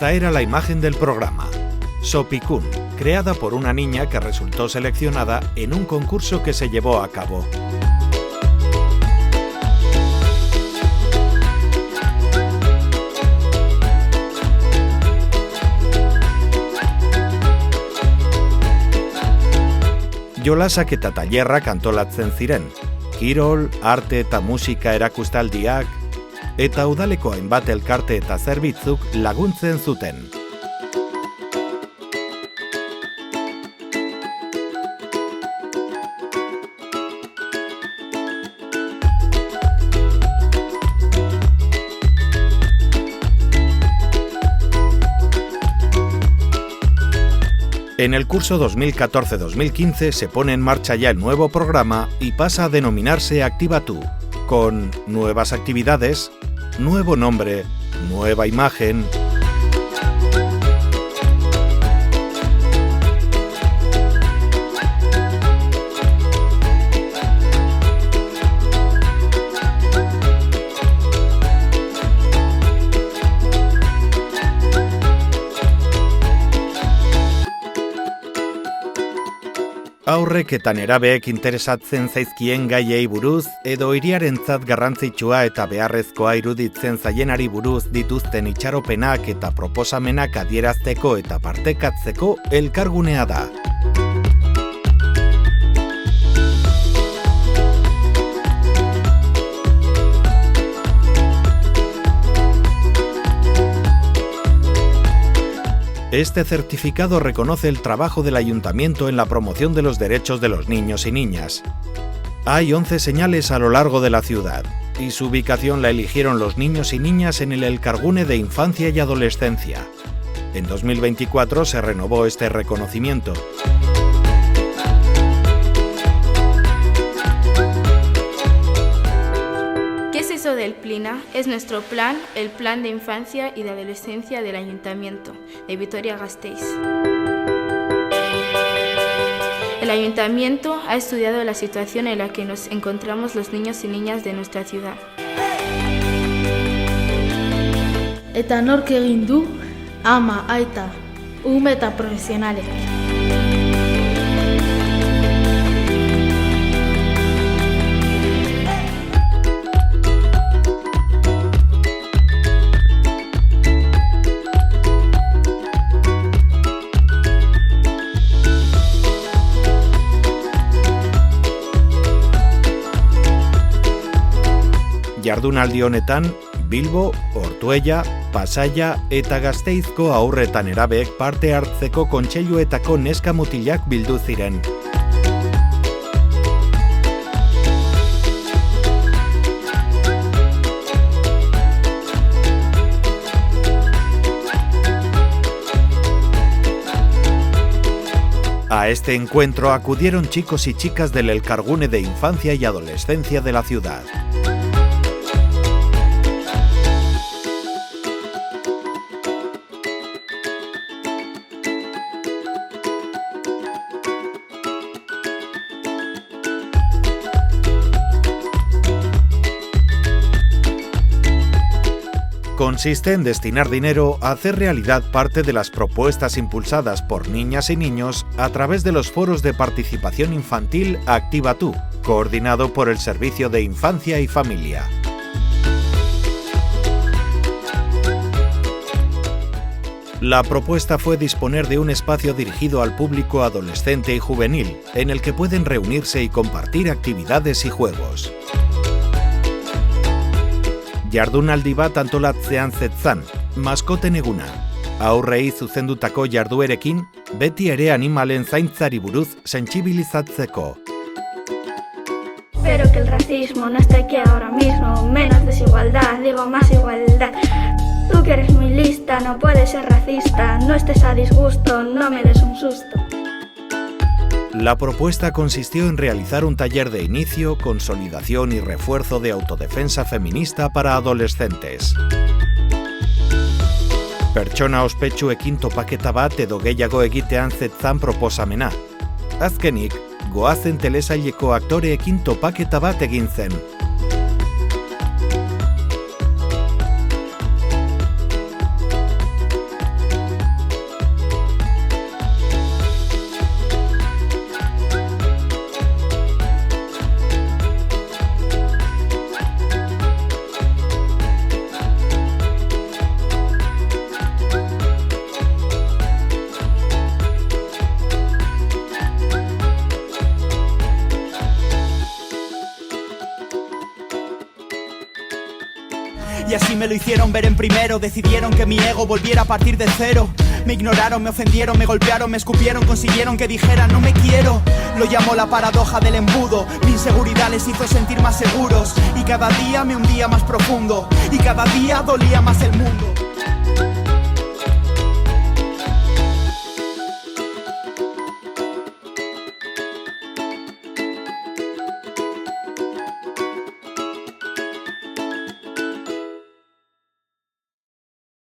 Esta era la imagen del programa. Sopikun, creada por una niña que resultó seleccionada en un concurso que se llevó a cabo. Jolasak eta tailerrak antolatzen ziren. Kirol, arte eta musika erakustaldiak, eta udaleko hainbat elkarte eta zerbitzuk laguntzen zuten. En el curso 2014-2015 se pone en marcha ya el nuevo programa y pasa a denominarse Activa-Tú, con nuevas actividades, nuevo nombre, nueva imagen. Haurrek eta nerabeek interesatzen zaizkien gaiei buruz edo hiriarentzat garrantzitsua eta beharrezkoa iruditzen zaienari buruz dituzten itxaropenak eta proposamenak adierazteko eta partekatzeko elkargunea da. Este certificado reconoce el trabajo del ayuntamiento en la promoción de los derechos de los niños y niñas. Hay 11 señales a lo largo de la ciudad, y su ubicación la eligieron los niños y niñas en el Elkargune de Infancia y Adolescencia. En 2024 se renovó este reconocimiento. Del PLINA es nuestro plan, el Plan de Infancia y de Adolescencia del Ayuntamiento de Vitoria-Gasteiz. El Ayuntamiento ha estudiado la situación en la que nos encontramos los niños y niñas de nuestra ciudad. Eta nork egin du ama, aita, ume eta profesionalek. Jardunaldi honetan, Bilbo, Ortuella, Pasaia eta Gasteizko haur eta nerabeek parte hartzeko kontseiluetako neska mutilak bildu ziren. A este encuentro acudieron chicos y chicas del Elkargune de Infancia y Adolescencia de la ciudad. Consiste en destinar dinero a hacer realidad parte de las propuestas impulsadas por niñas y niños a través de los foros de participación infantil Activa-Tú, coordinado por el Servicio de Infancia y Familia. La propuesta fue disponer de un espacio dirigido al público adolescente y juvenil, en el que pueden reunirse y compartir actividades y juegos. Jardunaldi bat antolatzean zetzan, maskoten eguna. Aurrei zuzendutako jarduerekin, beti ere animalen zaintzari buruz sentsibilizatzeko. Pero que el racismo no esté aquí ahora mismo, menos desigualdad, digo más igualdad. Tú que eres muy lista, no puedes ser racista, no estés a disgusto, no me des un susto. La propuesta consistió en realizar un taller de inicio, consolidación y refuerzo de autodefensa feminista para adolescentes. Pertsona ospetsuekin topaketa bat edo gehiago egitean zetzan proposamena. Azkenik, goazen telesaileko aktoreekin topaketa bat egin zen. Y así me lo hicieron ver en primero. Decidieron que mi ego volviera a partir de cero. Me ignoraron, me ofendieron, me golpearon, me escupieron, consiguieron que dijera no me quiero. Lo llamo la paradoja del embudo. Mi inseguridad les hizo sentir más seguros. Y cada día me hundía más profundo. Y cada día dolía más el mundo.